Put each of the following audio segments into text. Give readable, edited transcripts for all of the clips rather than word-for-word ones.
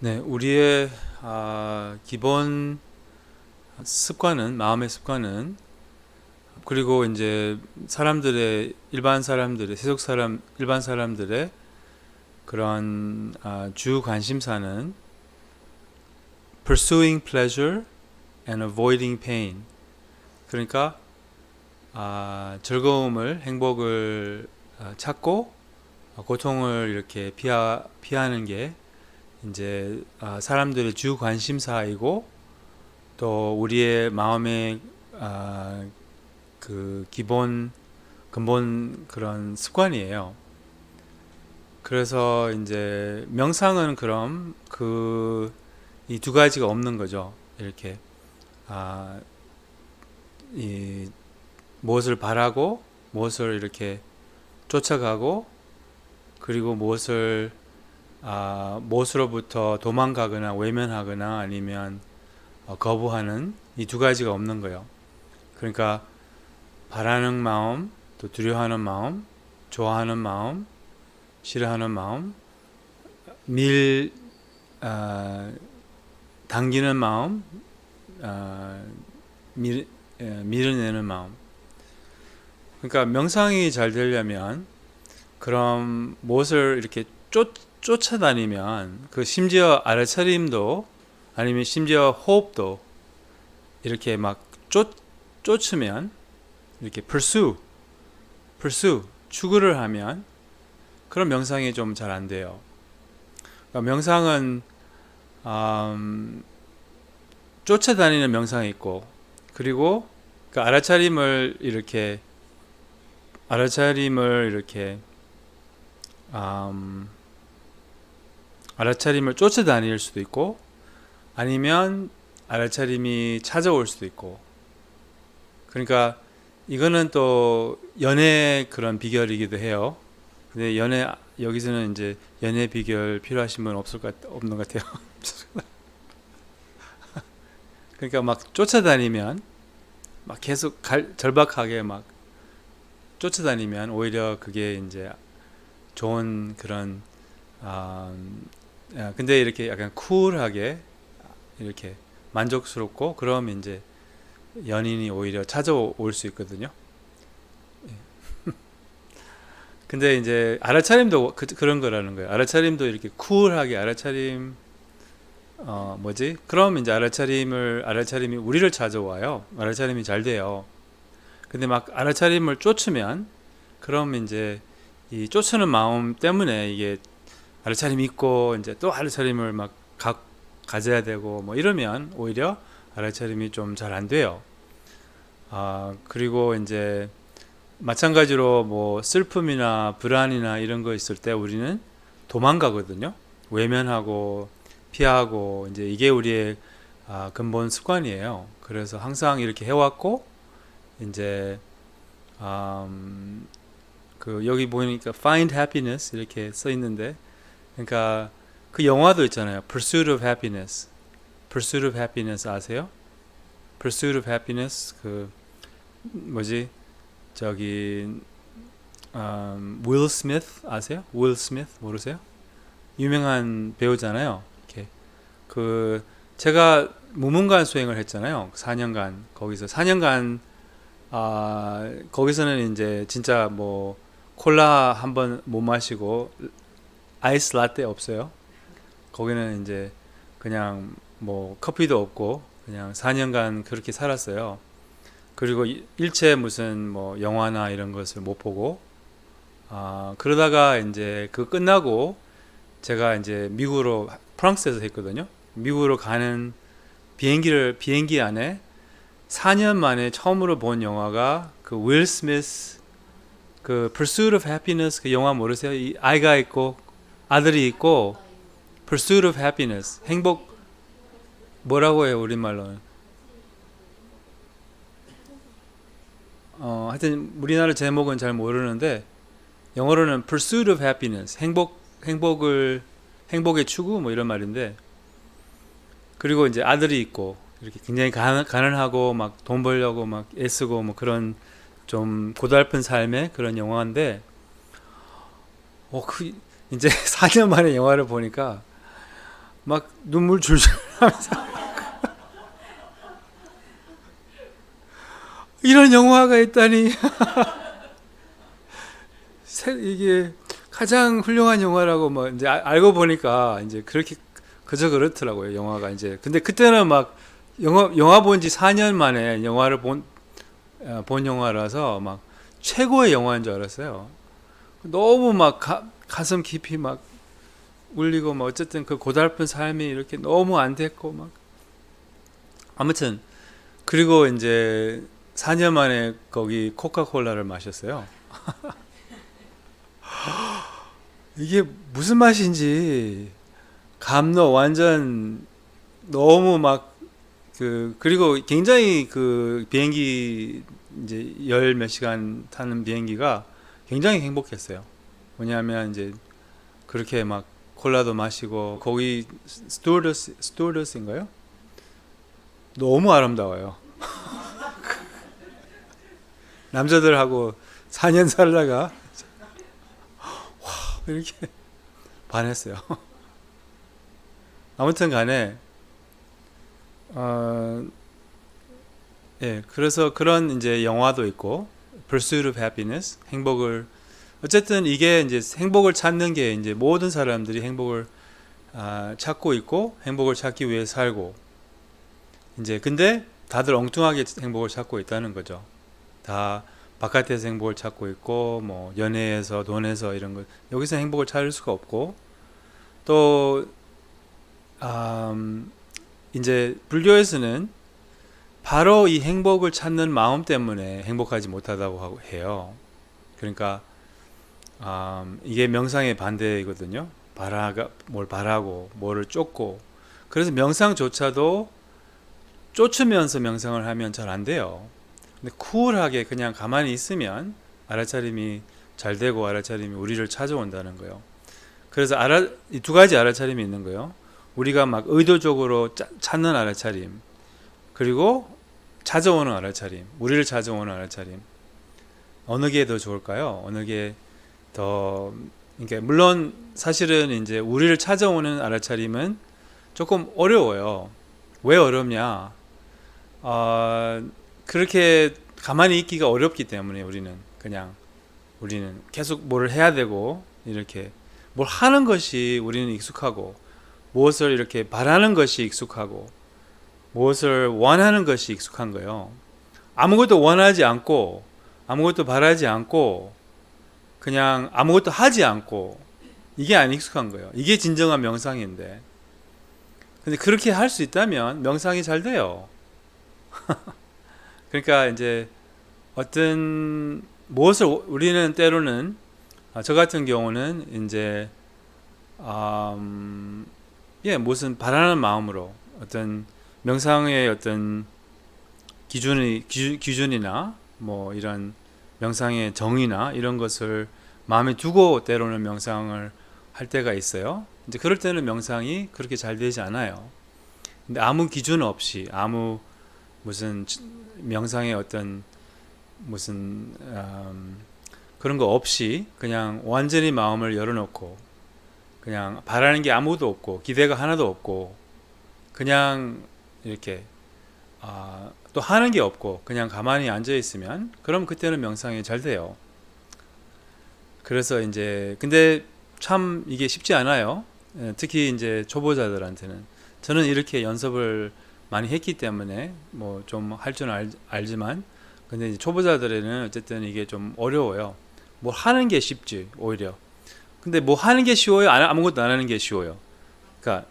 네, 우리의 기본 습관은 마음의 습관은 그리고 이제 사람들의 일반 사람들의 세속 사람 일반 사람들의 그런 주 관심사는 pursuing pleasure and avoiding pain. 그러니까 즐거움을 행복을 찾고 고통을 이렇게 피하는 게 이제 사람들의 주 관심사이고 또 우리의 마음의 그 근본 그런 습관이에요. 그래서 이제 명상은 그럼 그 이 두 가지가 없는 거죠. 이렇게 아, 이 무엇을 바라고 무엇을 이렇게 쫓아가고 그리고 무엇으로부터 도망가거나 외면하거나 아니면 거부하는 이 두 가지가 없는 거예요. 그러니까 바라는 마음, 또 두려워하는 마음, 좋아하는 마음, 싫어하는 마음, 밀 당기는 마음, 밀어내는 마음. 그러니까 명상이 잘 되려면 그럼 무엇을 이렇게 쫓아다니면 그 심지어 알아차림도 아니면 심지어 호흡도 이렇게 막 쫓으면 이렇게 pursue 추구를 하면 그런 명상이 좀 잘 안 돼요. 그러니까 명상은 쫓아다니는 명상이 있고 그리고 그 알아차림을 쫓아다닐 수도 있고 아니면 알아차림이 찾아올 수도 있고 그러니까 이거는 또 연애 그런 비결이기도 해요. 근데 여기서는 이제 연애 비결 필요하신 분 없는 것 같아요. 그러니까 막 쫓아다니면 막 계속 절박하게 막 쫓아다니면 오히려 그게 이제 좋은 그런 근데 이렇게 약간 쿨하게 이렇게 만족스럽고 그럼 이제 연인이 오히려 찾아올 수 있거든요. 근데 이제 알아차림도 그런 거라는 거예요. 알아차림도 이렇게 쿨하게 알아차림 뭐지? 그럼 이제 알아차림이 우리를 찾아와요. 알아차림이 잘 돼요. 근데 막 알아차림을 쫓으면 그럼 이제 이 쫓는 마음 때문에 이게 알아차림이 있고 이제 또 알아차림을 막 가져야 되고 뭐 이러면 오히려 알아차림이 좀 잘 안 돼요. 그리고 이제 마찬가지로 뭐 슬픔이나 불안이나 이런 거 있을 때 우리는 도망가거든요. 외면하고 피하고 이제 이게 우리의 근본 습관이에요. 그래서 항상 이렇게 해왔고 이제 그 여기 보니까 find happiness 이렇게 써 있는데 그러니까 그 영화도 있잖아요. Pursuit of Happiness. Pursuit of Happiness 아세요? Pursuit of Happiness 그 뭐지? 저기 윌 스미스 아세요? 윌 스미스 모르세요? 유명한 배우잖아요. 이렇게 그 제가 무문관 수행을 했잖아요. 4년간 거기서 4년간 거기서는 이제 진짜 뭐 콜라 한 번 못 마시고 아이스 라떼 없어요. 거기는 이제 그냥 뭐 커피도 없고 그냥 4년간 그렇게 살았어요. 그리고 일체 무슨 뭐 영화나 이런 것을 못 보고 그러다가 이제 그 끝나고 제가 이제 미국으로 프랑스에서 했거든요. 미국으로 가는 비행기 안에 4년 만에 처음으로 본 영화가 그 윌 스미스 그 Pursuit of Happiness 그 영화 모르세요? 아이가 있고 아들이 있고 Pursuit of Happiness 행복 뭐라고 해요 우리말로는 하여튼 우리나라 제목은 잘 모르는데 영어로는 Pursuit of Happiness 행복의 추구 뭐 이런 말인데 그리고 이제 아들이 있고 이렇게 굉장히 가난하고 막 돈 벌려고 막 애쓰고 뭐 그런 좀 고달픈 삶의 그런 영화인데 그 이제 4년 만에 영화를 보니까 막 눈물 줄줄 하면서 이런 영화가 있다니. 이게 가장 훌륭한 영화라고 뭐 이제 알고 보니까 이제 그렇게 그저 그렇더라고요, 영화가 이제. 근데 그때는 막 영화 본 지 4년 만에 영화를 본 영화라서 막 최고의 영화인 줄 알았어요. 너무 막 가슴 깊이 막 울리고 막 어쨌든 그 고달픈 삶이 이렇게 너무 안 됐고 막 아무튼 그리고 이제 4년 만에 거기 코카콜라를 마셨어요. 이게 무슨 맛인지 감로 완전 너무 막 그리고 굉장히 그 비행기 이제 열 몇 시간 타는 비행기가 굉장히 행복했어요. 뭐냐면 이제 그렇게 막 콜라도 마시고 거기 스튜어드스인가요? 너무 아름다워요. 남자들하고 4년 살다가 이렇게 반했어요. 아무튼 간에 예, 그래서 그런 이제 영화도 있고 Pursuit of Happiness, 행복을 어쨌든 이게 이제 행복을 찾는 게 이제 모든 사람들이 행복을 찾고 있고 행복을 찾기 위해 살고 이제 근데 다들 엉뚱하게 행복을 찾고 있다는 거죠. 다 바깥에서 행복을 찾고 있고 뭐 연애에서 돈에서 이런 거 여기서 행복을 찾을 수가 없고 또 이제 불교에서는 바로 이 행복을 찾는 마음 때문에 행복하지 못하다고 해요. 그러니까 이게 명상의 반대이거든요. 뭘 바라고 뭐를 쫓고 그래서 명상조차도 쫓으면서 명상을 하면 잘 안 돼요. 근데 쿨하게 그냥 가만히 있으면 알아차림이 잘 되고 알아차림이 우리를 찾아온다는 거예요. 그래서 이 두 가지 알아차림이 있는 거예요. 우리가 막 의도적으로 찾는 알아차림 그리고 찾아오는 알아차림, 우리를 찾아오는 알아차림. 어느 게 더 좋을까요? 어느 게 더 그러니까 물론 사실은 이제 우리를 찾아오는 알아차림은 조금 어려워요. 왜 어렵냐? 그렇게 가만히 있기가 어렵기 때문에 우리는 계속 뭘 해야 되고 이렇게 뭘 하는 것이 우리는 익숙하고 무엇을 이렇게 바라는 것이 익숙하고 무엇을 원하는 것이 익숙한 거예요. 아무것도 원하지 않고 아무것도 바라지 않고 그냥 아무것도 하지 않고 이게 안 익숙한 거예요. 이게 진정한 명상인데 근데 그렇게 할 수 있다면 명상이 잘 돼요. 그러니까 이제 어떤 무엇을 우리는 때로는 저 같은 경우는 이제 무슨 바라는 마음으로 어떤 명상의 어떤 기준이나 뭐 이런 명상의 정의나 이런 것을 마음에 두고 때로는 명상을 할 때가 있어요. 이제 그럴 때는 명상이 그렇게 잘 되지 않아요. 근데 아무 기준 없이 아무 무슨 명상의 어떤 무슨 그런 거 없이 그냥 완전히 마음을 열어놓고 그냥 바라는 게 아무것도 없고 기대가 하나도 없고 그냥 이렇게 또 하는 게 없고 그냥 가만히 앉아 있으면 그럼 그때는 명상이 잘 돼요. 그래서 이제 근데 참 이게 쉽지 않아요. 특히 이제 초보자들한테는 저는 이렇게 연습을 많이 했기 때문에 뭐 좀 할 줄 알지만 근데 이제 초보자들에는 어쨌든 이게 좀 어려워요. 뭐 하는 게 쉽지 오히려. 근데 뭐 하는 게 쉬워요? 아무것도 안 하는 게 쉬워요? 그러니까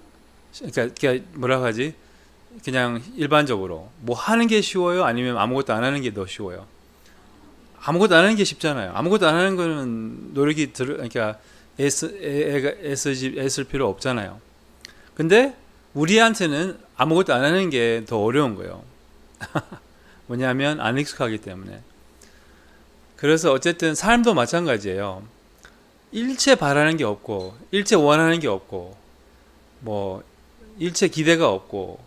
뭐라고 하지? 그냥 일반적으로 뭐 하는 게 쉬워요? 아니면 아무것도 안 하는 게 더 쉬워요? 아무것도 안 하는 게 쉽잖아요. 아무것도 안 하는 거는 그러니까 애쓸 필요 없잖아요. 근데 우리한테는 아무것도 안 하는 게 더 어려운 거예요. 뭐냐면 안 익숙하기 때문에. 그래서 어쨌든 삶도 마찬가지예요. 일체 바라는 게 없고 일체 원하는 게 없고 뭐 일체 기대가 없고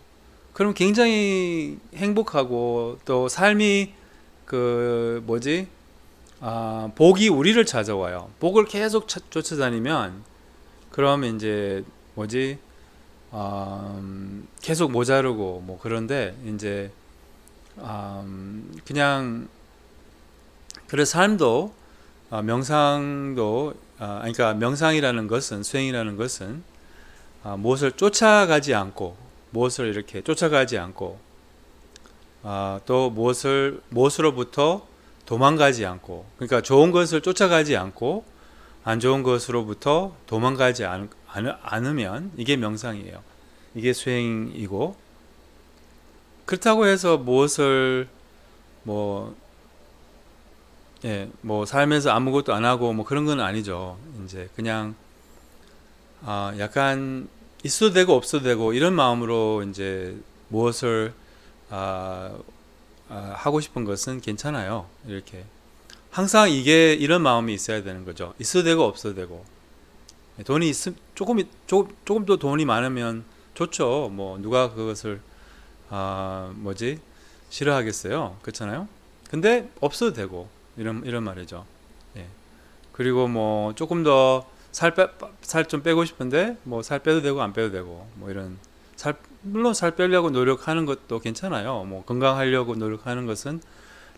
그럼 굉장히 행복하고 또 삶이 복이 우리를 찾아와요. 복을 계속 쫓아다니면 그러면 이제 계속 모자르고 뭐 그런데 이제 그냥 그래 삶도 명상도 그러니까 명상이라는 것은 수행이라는 것은 무엇을 쫓아가지 않고 무엇을 이렇게 쫓아가지 않고 또 무엇으로부터 도망가지 않고 그러니까 좋은 것을 쫓아가지 않고 안 좋은 것으로부터 도망가지 않으면 이게 명상이에요. 이게 수행이고 그렇다고 해서 무엇을 뭐 뭐 살면서 아무것도 안 하고 뭐 그런 건 아니죠. 이제 그냥 약간 있어도 되고 없어도 되고 이런 마음으로 이제 무엇을 아, 하고 싶은 것은 괜찮아요. 이렇게 항상 이게 이런 마음이 있어야 되는 거죠. 있어도 되고 없어도 되고 돈이 조금 더 돈이 많으면 좋죠. 뭐 누가 그것을 뭐지 싫어하겠어요. 그렇잖아요. 근데 없어도 되고 이런 말이죠. 예. 그리고 뭐 조금 더 살 좀 빼고 싶은데 뭐 살 빼도 되고 안 빼도 되고 뭐 이런 물론 살 빼려고 노력하는 것도 괜찮아요. 뭐 건강하려고 노력하는 것은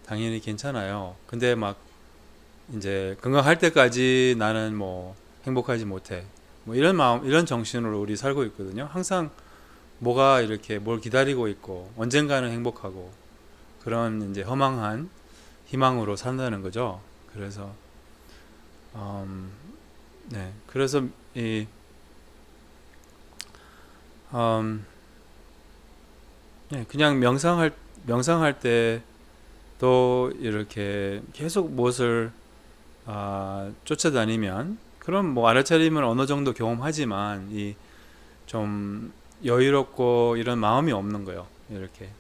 당연히 괜찮아요. 근데 막 이제 건강할 때까지 나는 뭐 행복하지 못해. 뭐 이런 마음, 이런 정신으로 우리 살고 있거든요. 항상 뭐가 이렇게 뭘 기다리고 있고 언젠가는 행복하고 그런 이제 허망한 희망으로 산다는 거죠. 그래서 네, 그래서 이 네, 그냥 명상할 때 또 이렇게 계속 무엇을 쫓아다니면 그럼 뭐 알아차림은 어느 정도 경험하지만 이 좀 여유롭고 이런 마음이 없는 거예요. 이렇게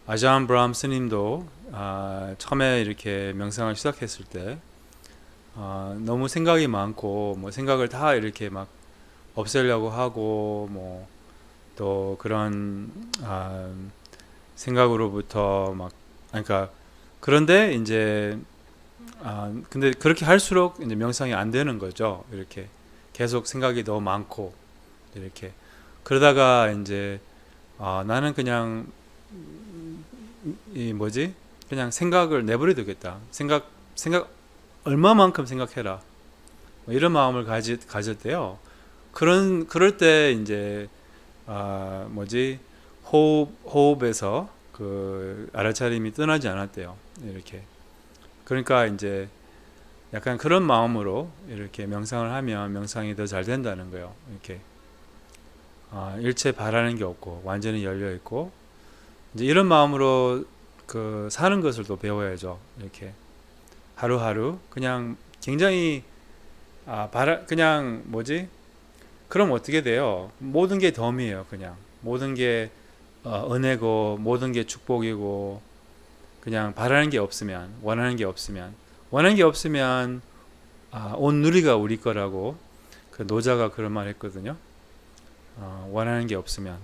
아자한 브람 스님도 처음에 이렇게 명상을 시작했을 때 너무 생각이 많고 뭐 생각을 다 이렇게 막 없애려고 하고 뭐 또 그런 생각으로부터 막 그러니까 그런데 이제 근데 그렇게 할수록 이제 명상이 안 되는 거죠. 이렇게 계속 생각이 너무 많고 이렇게 그러다가 이제 나는 그냥 이 뭐지 그냥 생각을 내버려 두겠다. 생각 얼마만큼 생각해라. 뭐 이런 마음을 가졌대요. 그럴 때 이제 뭐지 호흡에서 그 알아차림이 떠나지 않았대요. 이렇게 그러니까 이제 약간 그런 마음으로 이렇게 명상을 하면 명상이 더 잘 된다는 거예요. 이렇게 일체 바라는 게 없고 완전히 열려 있고 이제 이런 마음으로 그 사는 것을 또 배워야죠. 이렇게 하루하루 그냥 굉장히 그냥 뭐지? 그럼 어떻게 돼요? 모든 게 덤이에요. 그냥 모든 게 은혜고 모든 게 축복이고 그냥 바라는 게 없으면 원하는 게 없으면 온 누리가 우리 거라고 그 노자가 그런 말 했거든요. 원하는 게 없으면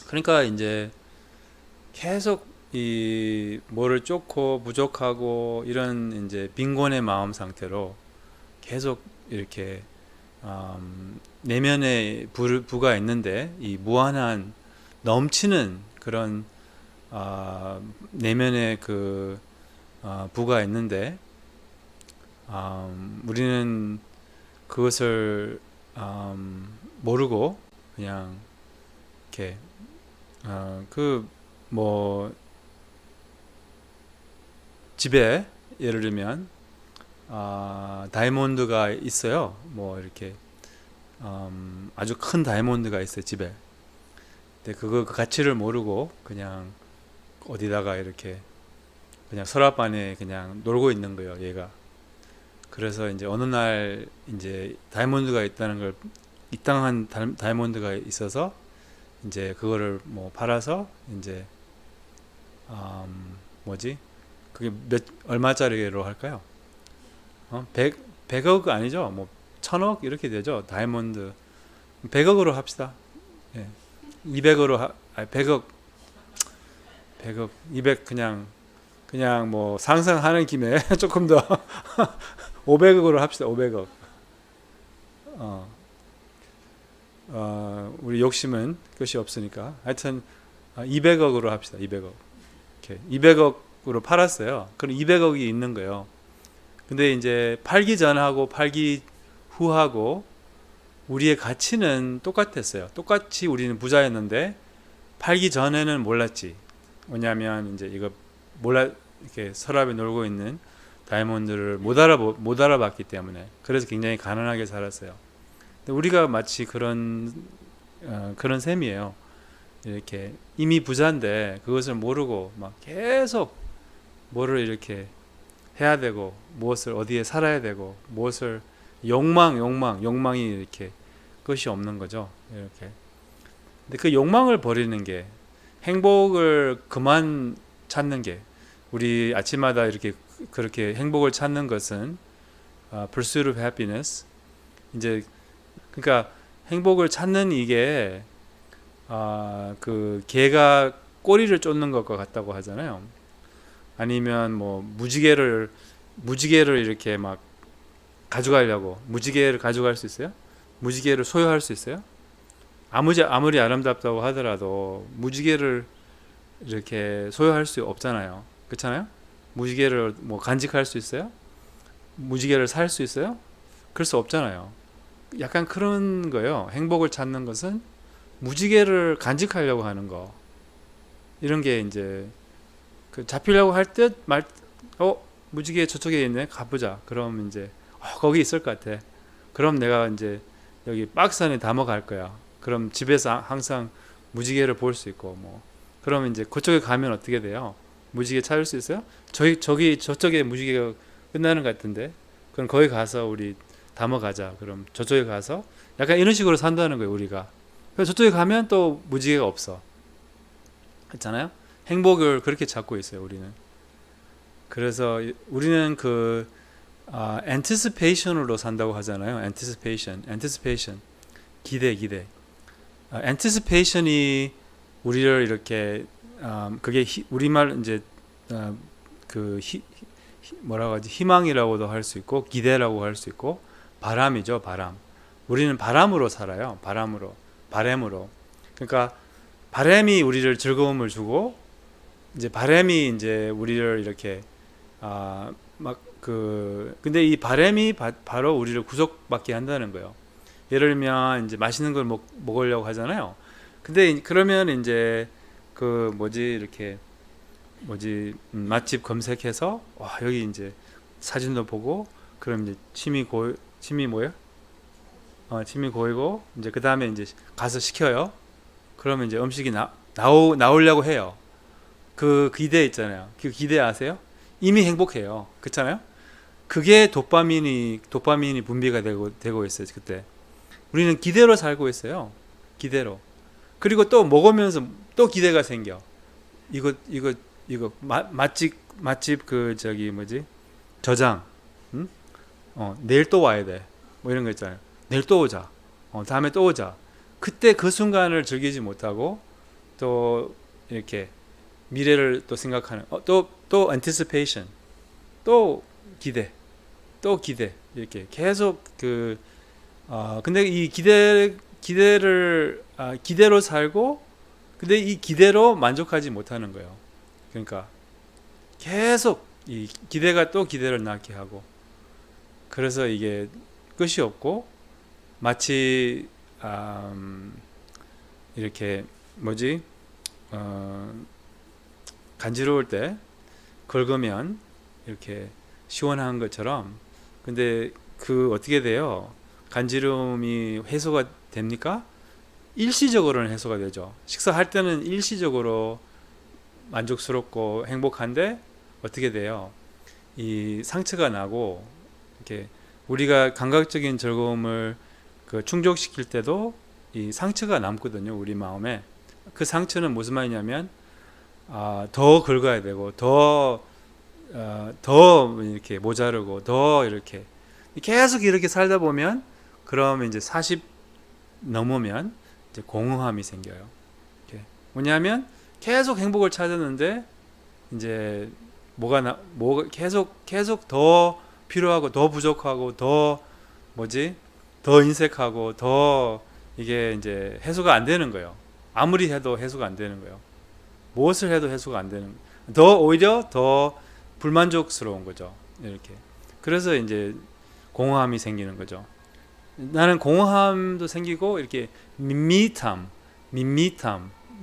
그러니까 이제 계속 이 뭐를 쫓고 부족하고 이런 이제 빈곤의 마음 상태로 계속 이렇게 내면에 부가 있는데 이 무한한 넘치는 그런 내면에 그 부가 있는데 우리는 그것을 모르고 그냥 이렇게 그 뭐 집에 예를 들면 다이아몬드가 있어요. 뭐 이렇게 아주 큰 다이아몬드가 있어요 집에. 근데 그 가치를 모르고 그냥 어디다가 이렇게 그냥 서랍 안에 그냥 놀고 있는 거예요 얘가. 그래서 이제 어느 날 이제 다이아몬드가 있다는 걸 입당한 다이아몬드가 있어서 이제 그거를 뭐 팔아서 이제 뭐지 그게 얼마짜리로 할까요? 100억 아니죠? 뭐 1000억 이렇게 되죠. 다이아몬드 100억으로 합시다. 예. 200으로 100억 200 그냥 뭐 상상하는 김에 조금 더 500억으로 합시다. 500억. 우리 욕심은 끝이 없으니까 하여튼 200억으로 합시다. 200억. 이렇게 200억으로 팔았어요. 그럼 200억이 있는 거예요. 근데 이제 팔기 전하고 팔기 후하고 우리의 가치는 똑같았어요. 똑같이 우리는 부자였는데 팔기 전에는 몰랐지. 왜냐하면 이제 이거 이렇게 서랍에 놀고 있는 다이아몬드를 못 알아봤기 때문에. 그래서 굉장히 가난하게 살았어요. 근데 우리가 마치 그런 셈이에요. 이렇게 이미 부자인데 그것을 모르고 막 계속 뭐를 이렇게 해야 되고 무엇을 어디에 살아야 되고 무엇을 욕망이 이렇게 끝이 없는 거죠. 이렇게. 근데 그 욕망을 버리는 게 행복을 그만 찾는 게 우리 아침마다 이렇게 그렇게 행복을 찾는 것은 pursuit of happiness. 이제 그러니까 행복을 찾는 이게 그 개가 꼬리를 쫓는 것과 같다고 하잖아요. 아니면 뭐 무지개를 이렇게 막 가져가려고 무지개를 가져갈 수 있어요? 무지개를 소유할 수 있어요? 아무리 아름답다고 하더라도 무지개를 이렇게 소유할 수 없잖아요. 그렇잖아요? 무지개를 뭐 간직할 수 있어요? 무지개를 살 수 있어요? 그럴 수 없잖아요. 약간 그런 거예요. 행복을 찾는 것은 무지개를 간직하려고 하는 거. 이런 게 이제 그 잡히려고 할 듯 무지개 저쪽에 있네. 가보자. 그럼 이제 거기 있을 것 같아. 그럼 내가 이제 여기 박스 안에 담아갈 거야. 그럼 집에서 항상 무지개를 볼 수 있고 뭐. 그럼 이제 그쪽에 가면 어떻게 돼요? 무지개 찾을 수 있어요? 저쪽에 무지개가 끝나는 것 같은데. 그럼 거기 가서 우리 담아가자. 그럼 저쪽에 가서 약간 이런 식으로 산다는 거예요, 우리가. 그래서 저쪽에 가면 또 무지개가 없어. 그렇잖아요? 행복을 그렇게 찾고 있어요, 우리는. 그래서 우리는 anticipation으로 산다고 하잖아요. anticipation. 기대. anticipation이 우리를 이렇게 그게 우리말 이제 뭐라고 하지? 희망이라고도 할 수 있고 기대라고 할 수 있고 바람이죠, 바람. 우리는 바람으로 살아요. 바람으로. 그러니까 바람이 우리를 즐거움을 주고 이제 바람이 이제 우리를 이렇게 근데 이 바람이 바로 우리를 구속받게 한다는 거예요. 예를 들면 이제 맛있는 걸 먹으려고 하잖아요. 근데 그러면 이제 맛집 검색해서 여기 이제 사진도 보고 그럼 이제 침이 고이고 이제 그 다음에 이제 가서 시켜요. 그러면 이제 음식이 나오려고 해요. 그 기대 있잖아요. 그 기대 아세요? 이미 행복해요. 그렇잖아요? 그게 도파민이 분비가 되고 있어요. 그때 우리는 기대로 살고 있어요. 기대로. 그리고 또 먹으면서 또 기대가 생겨. 이거 맛집 저장. 응? 내일 또 와야 돼. 뭐 이런 거 있잖아요. 내일 또 오자. 다음에 또 오자. 그때 그 순간을 즐기지 못하고 또 이렇게 미래를 또 생각하는 또 anticipation. 또 기대. 이렇게 계속 근데 이 기대로 살고 근데 이 기대로 만족하지 못하는 거예요. 그러니까 계속 이 기대가 또 기대를 낳게 하고 그래서 이게 끝이 없고 마치 이렇게 간지러울 때 긁으면 이렇게 시원한 것처럼 근데 어떻게 돼요? 간지러움이 해소가 됩니까? 일시적으로는 해소가 되죠. 식사할 때는 일시적으로 만족스럽고 행복한데 어떻게 돼요? 이 상처가 나고 이렇게 우리가 감각적인 즐거움을 충족시킬 때도 이 상처가 남거든요. 우리 마음에. 그 상처는 무슨 말이냐면 더 긁어야 되고 더 이렇게 모자르고 더 이렇게 계속 이렇게 살다 보면 그럼 이제 40 넘으면 이제 공허함이 생겨요. 뭐냐면 계속 행복을 찾았는데 이제 뭐가 계속 더 필요하고 더 부족하고 더 인색하고 더 이게 이제 해소가 안 되는 거예요. 아무리 해도 해소가 안 되는 거예요. 무엇을 해도 해소가 안 되는, 오히려 더 불만족스러운 거죠. 이렇게. 그래서 이제 공허함이 생기는 거죠. 나는 공허함도 생기고 이렇게 밋밋함,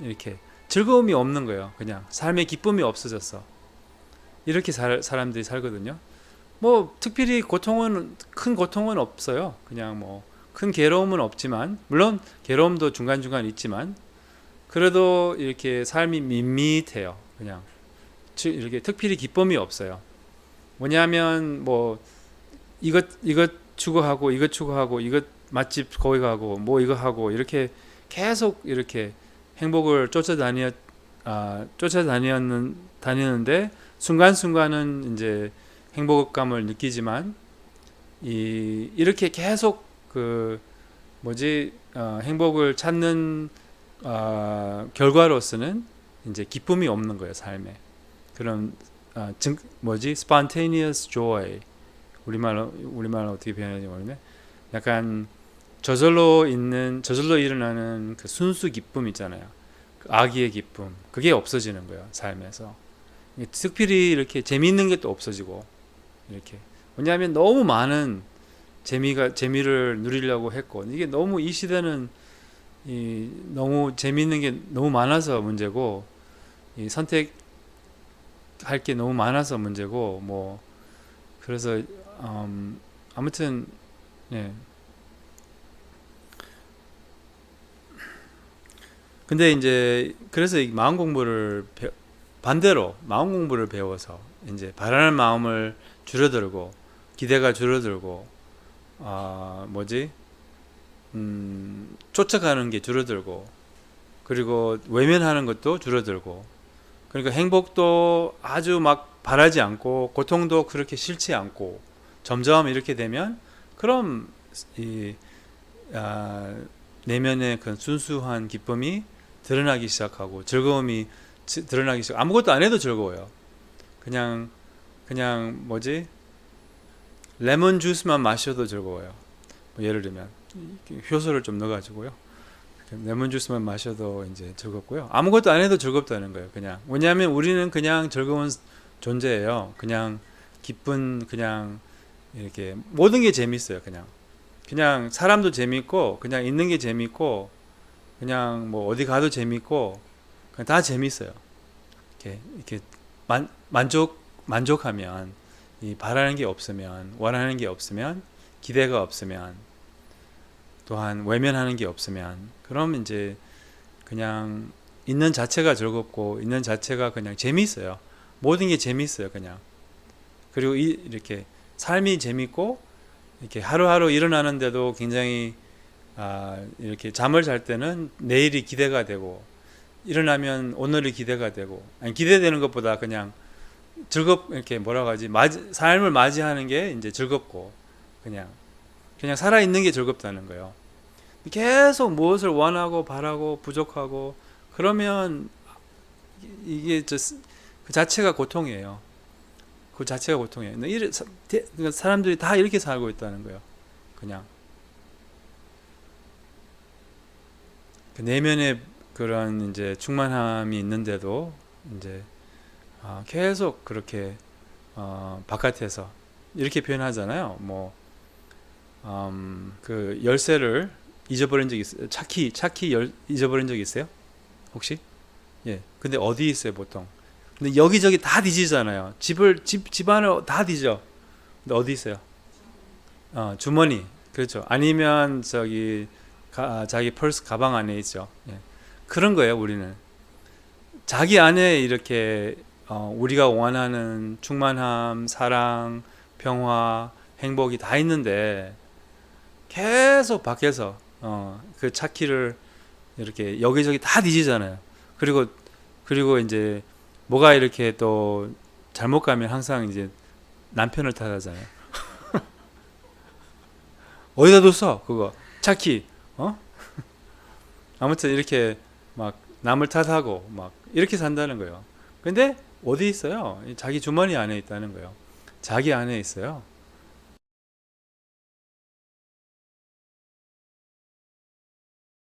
이렇게 즐거움이 없는 거예요. 그냥 삶의 기쁨이 없어졌어. 이렇게 사람들이 살거든요. 뭐 특별히 큰 고통은 없어요. 그냥 뭐 큰 괴로움은 없지만, 물론 괴로움도 중간중간 있지만, 그래도 이렇게 삶이 밋밋해요. 그냥 이렇게 특별히 기쁨이 없어요. 뭐냐면 뭐 이것 추구하고 이것 추구하고 이것 맛집 거기 가고 뭐 이거 하고 이렇게 계속 이렇게 행복을 다니는데 순간순간은 이제 행복감을 느끼지만 이렇게 계속 행복을 찾는 결과로서는 이제 기쁨이 없는 거예요, 삶에. 그런 spontaneous joy, 우리말로 어떻게 표현하는지 모르겠네. 약간 저절로 일어나는 그 순수 기쁨 있잖아요. 그 아기의 기쁨, 그게 없어지는 거예요, 삶에서. 특별히 이렇게 재미있는 게 또 없어지고, 이렇게. 왜냐하면 너무 많은 재미를 누리려고 했고, 이게 너무 이 시대는 너무 재미있는 게 너무 많아서 문제고, 선택할 게 너무 많아서 문제고, 뭐 그래서 아무튼 네. 근데 이제 그래서 이 반대로 마음 공부를 배워서 이제 바라는 마음을 줄어들고 기대가 줄어들고 쫓아가는 게 줄어들고 그리고 외면하는 것도 줄어들고 그러니까 행복도 아주 막 바라지 않고 고통도 그렇게 싫지 않고 점점 이렇게 되면 그럼 내면의 그 순수한 기쁨이 드러나기 시작하고 즐거움이 드러나기 시작. 아무것도 안 해도 즐거워요. 그냥 레몬 주스만 마셔도 즐거워요. 뭐 예를 들면 효소를 좀 넣어가지고요. 레몬 주스만 마셔도 이제 즐겁고요. 아무것도 안 해도 즐겁다는 거예요. 그냥 왜냐하면 우리는 그냥 즐거운 존재예요. 그냥 기쁜 그냥 이렇게 모든 게 재밌어요. 그냥 사람도 재밌고 그냥 있는 게 재밌고 그냥 뭐 어디 가도 재밌고 그냥 다 재밌어요. 이렇게 만족하면 이 바라는 게 없으면 원하는 게 없으면 기대가 없으면 또한 외면하는 게 없으면 그럼 이제 그냥 있는 자체가 즐겁고 있는 자체가 그냥 재미있어요. 모든 게 재미있어요. 그냥 그리고 이렇게 삶이 재밌고 이렇게 하루하루 일어나는데도 굉장히 이렇게 잠을 잘 때는 내일이 기대가 되고 일어나면 오늘이 기대가 되고 아니 기대되는 것보다 그냥 이렇게 뭐라고 하지 삶을 맞이하는 게 이제 즐겁고 그냥 살아 있는 게 즐겁다는 거예요. 계속 무엇을 원하고 바라고 부족하고 그러면 이게 그 자체가 고통이에요. 그 자체가 고통이에요. 그러니까 사람들이 다 이렇게 살고 있다는 거예요. 그냥 그 내면에 그런 이제 충만함이 있는데도 이제 계속 그렇게 바깥에서 이렇게 표현하잖아요. 뭐 그 열쇠를 잊어버린 적 있어요? 차키 잊어버린 적 있어요? 혹시? 예. 근데 어디 있어요, 보통? 근데 여기저기 다 뒤지잖아요. 집 안을 다 뒤져. 근데 어디 있어요? 주머니. 그렇죠. 아니면 자기 펄스 가방 안에 있죠. 예. 그런 거예요, 우리는. 자기 안에 이렇게 우리가 원하는 충만함, 사랑, 평화, 행복이 다 있는데 계속 밖에서 그 차키를 이렇게 여기저기 다 뒤지잖아요. 그리고 이제 뭐가 이렇게 또 잘못 가면 항상 이제 남편을 탓하잖아요. 어디다 뒀어? 그거 차키. 아무튼 이렇게 막 남을 탓하고 막 이렇게 산다는 거예요. 근데 어디 있어요? 자기 주머니 안에 있다는 거예요. 자기 안에 있어요.